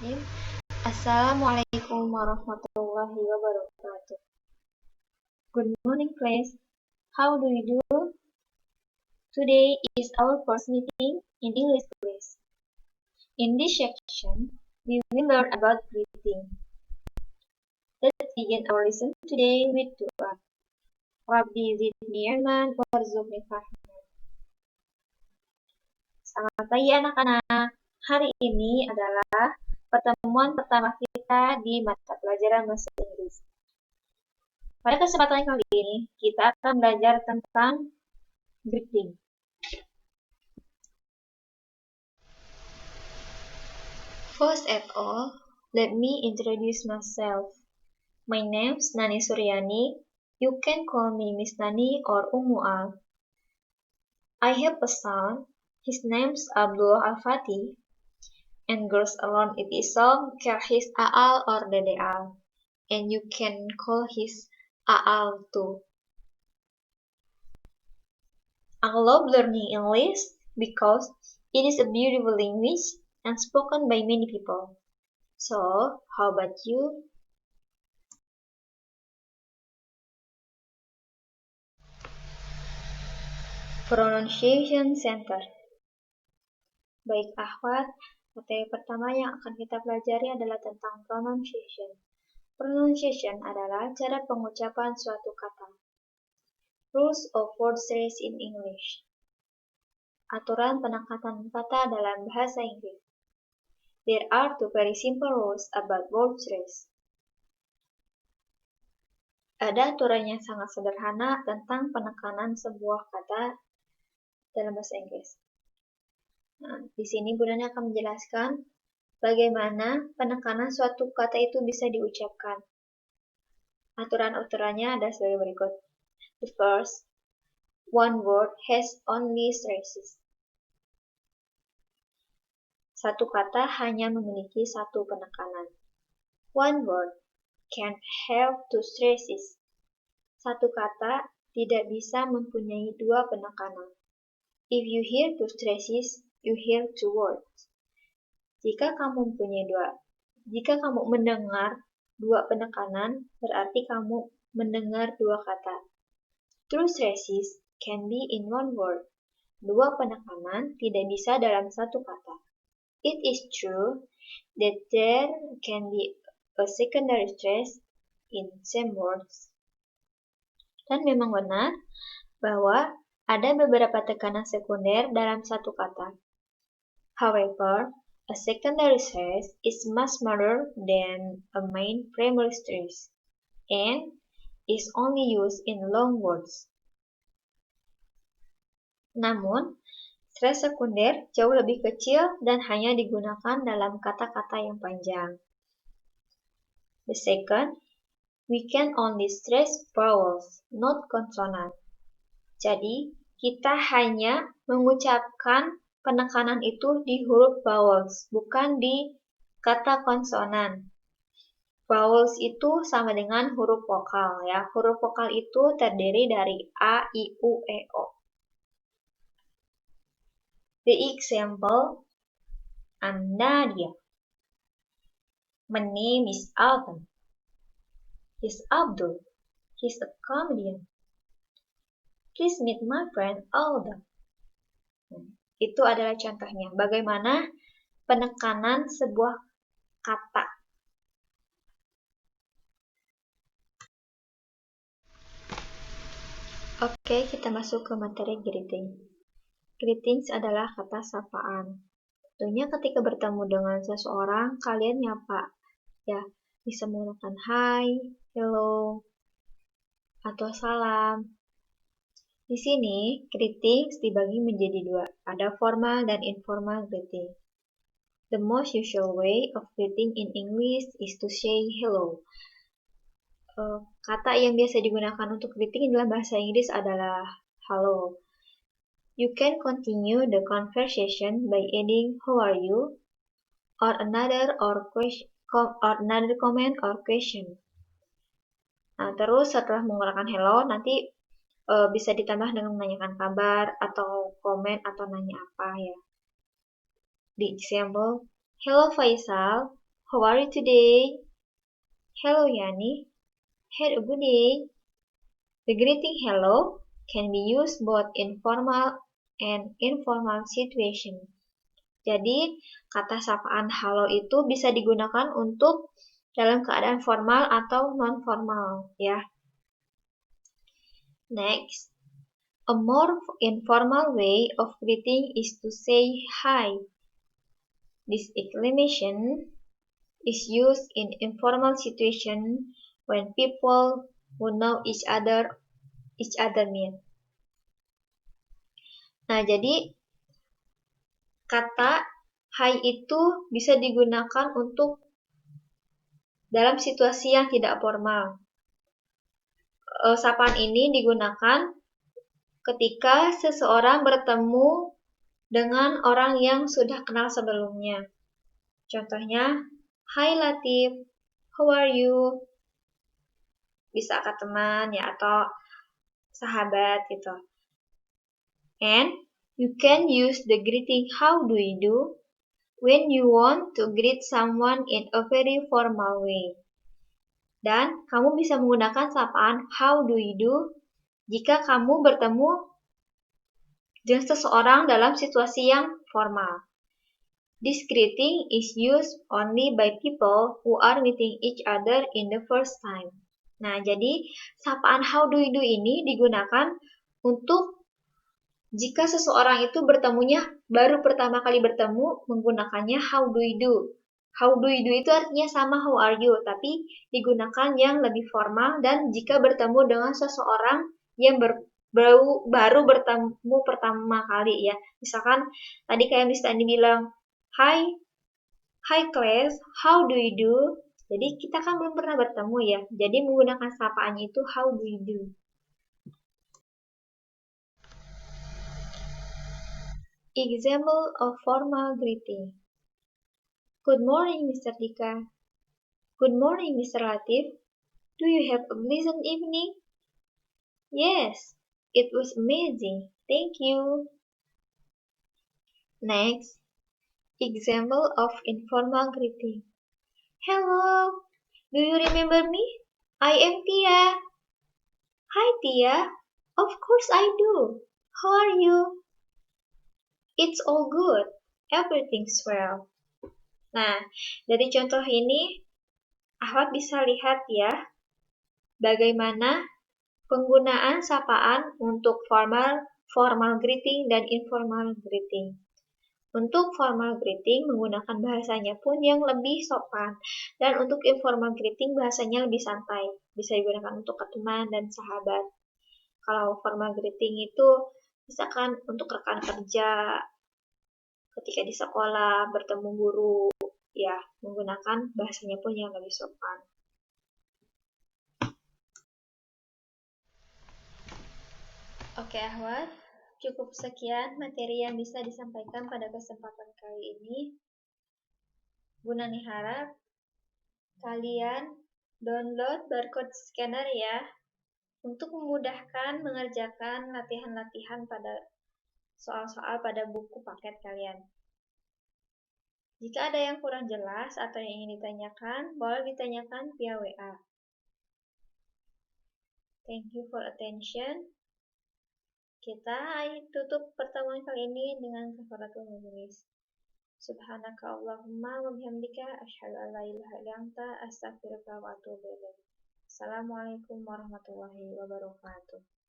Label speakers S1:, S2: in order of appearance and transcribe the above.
S1: Bismillahirrahmanirrahim. Assalamualaikum warahmatullahi wabarakatuh. Good morning, class. How do you do? Today is our first meeting in English class. In this section, we will learn about greeting. Let's begin our lesson today with dua. Rabbi zidni ilman warzuqni fahman. Selamat pagi anak-anak. Hari ini adalah pertemuan pertama kita di mata pelajaran bahasa Inggris. Pada kesempatan kali ini, kita akan belajar tentang greeting. First of all, let me introduce myself. My name's Nani Suryani. You can call me Miss Nani or Ummu Al. I have a son. His name's Abdullah Al-Fatih. And girls around it Islam call his Aal or Dede Al. And you can call his Aal too. I love learning English because it is a beautiful language and spoken by many people. So, how about you? Pronunciation Center. Baik akhwat, materi pertama yang akan kita pelajari adalah tentang pronunciation. Pronunciation adalah cara pengucapan suatu kata. Rules of word stress in English. Aturan penekatan kata dalam bahasa Inggris. There are two very simple rules about word stress. Ada aturan yang sangat sederhana tentang penekanan sebuah kata dalam bahasa Inggris. Nah, di sini Bu Nani akan menjelaskan bagaimana penekanan suatu kata itu bisa diucapkan. Aturan-aturannya ada sebagai berikut. The first, one word has only stresses. Satu kata hanya memiliki satu penekanan. One word can have two stresses. Satu kata tidak bisa mempunyai dua penekanan. If you hear two stresses, you hear two words. Jika kamu mendengar dua penekanan, berarti kamu mendengar dua kata. Two stresses can be in one word. Dua penekanan tidak bisa dalam satu kata. It is true that there can be a secondary stress in same words. Dan memang benar bahwa ada beberapa tekanan sekunder dalam satu kata. However, a secondary stress is much smaller than a main primary stress and is only used in long words. Namun, stres sekunder jauh lebih kecil dan hanya digunakan dalam kata-kata yang panjang. The second, we can only stress vowels, not consonant. Jadi, kita hanya mengucapkan penekanan itu di huruf vowels, bukan di kata konsonan. Vowels itu sama dengan huruf vokal ya. Huruf vokal itu terdiri dari A, I, U, E, O. The example, I'm Nadia. My name is Alvin. He's Abdul. He's a comedian. Please meet my friend Alda. Itu adalah contohnya. Bagaimana penekanan sebuah kata. Oke, kita masuk ke materi greeting. Greetings adalah kata sapaan. Tentunya ketika bertemu dengan seseorang, kalian nyapa. Ya, bisa menggunakan hi, hello, atau salam. Di sini, greetings dibagi menjadi dua. Ada formal dan informal greeting. The most usual way of greeting in English is to say hello. Kata yang biasa digunakan untuk greeting dalam bahasa Inggris adalah hello. You can continue the conversation by adding how are you or another comment or question. Nah, terus setelah menggunakan hello nanti bisa ditambah dengan menanyakan kabar atau komen atau nanya apa ya. Di example, hello Faisal, How are you today? Hello, Yani. Had a good day. The greeting hello can be used both in formal and informal situation. Jadi, kata sapaan halo itu bisa digunakan untuk dalam keadaan formal atau non-formal, ya. Next, a more informal way of greeting is to say hi. This exclamation is used in informal situation when people who know each other meet. Nah, jadi kata hi itu bisa digunakan untuk dalam situasi yang tidak formal. Sapaan ini digunakan ketika seseorang bertemu dengan orang yang sudah kenal sebelumnya. Contohnya, Hi Latif, how are you? Bisa ke teman ya atau sahabat gitu. And you can use the greeting how do you do when you want to greet someone in a very formal way. Dan kamu bisa menggunakan sapaan how do you do jika kamu bertemu dengan seseorang dalam situasi yang formal. This greeting is used only by people who are meeting each other in the first time. Nah, jadi sapaan how do you do ini digunakan untuk jika seseorang itu bertemunya baru pertama kali bertemu menggunakannya how do you do. How do you do itu artinya sama how are you, tapi digunakan yang lebih formal dan jika bertemu dengan seseorang yang baru bertemu pertama kali ya. Misalkan tadi kayak Miss Tani bilang, Hi class, how do you do? Jadi kita kan belum pernah bertemu ya. Jadi menggunakan sapaannya itu how do you do. Example of formal greeting. Good morning, Mr. Dika. Good morning, Mr. Latif. Do you have a pleasant evening? Yes, it was amazing. Thank you. Next, example of informal greeting. Hello, do you remember me? I am Tia. Hi Tia, of course I do. How are you? It's all good. Everything's well. Nah, dari contoh ini, Ahwat bisa lihat ya, bagaimana penggunaan sapaan untuk formal greeting dan informal greeting. Untuk formal greeting menggunakan bahasanya pun yang lebih sopan, dan untuk informal greeting bahasanya lebih santai. Bisa digunakan untuk teman dan sahabat. Kalau formal greeting itu misalkan untuk rekan kerja, ketika di sekolah bertemu guru, ya menggunakan bahasanya pun yang lebih sopan. Oke Ahwat, cukup sekian materi yang bisa disampaikan pada kesempatan kali ini. Bu Nani harap kalian download barcode scanner ya, untuk memudahkan mengerjakan latihan-latihan pada soal-soal pada buku paket kalian. Jika ada yang kurang jelas atau yang ingin ditanyakan, boleh ditanyakan via WA. Thank you for attention. Kita tutup pertemuan kali ini dengan kafaratul majelis. Subhanaka Allahumma wa bihamdika asyhadu an la ilaha illa anta astaghfiruka wa atubu ilaik. Assalamualaikum warahmatullahi wabarakatuh.